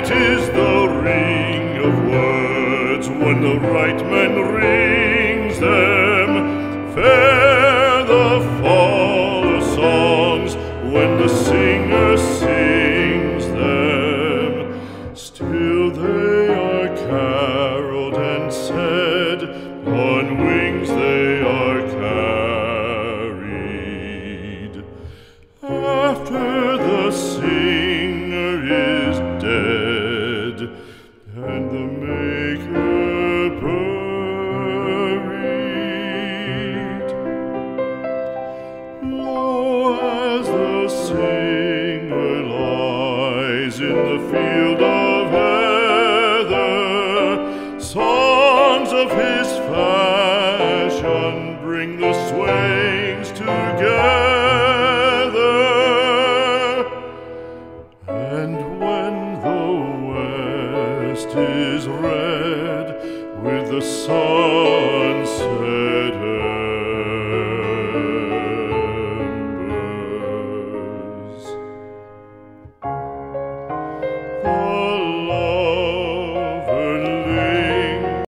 Sweet is the ring of words when the right man rings them. Fair the fall of songs when the singer sings them. Still they are caroled and said, on wings they are carried. After the singer is dead and the maker buried, lo, as the singer lies in the field of heather, songs of his fashion bring the swains together. And when the west is red with the sunset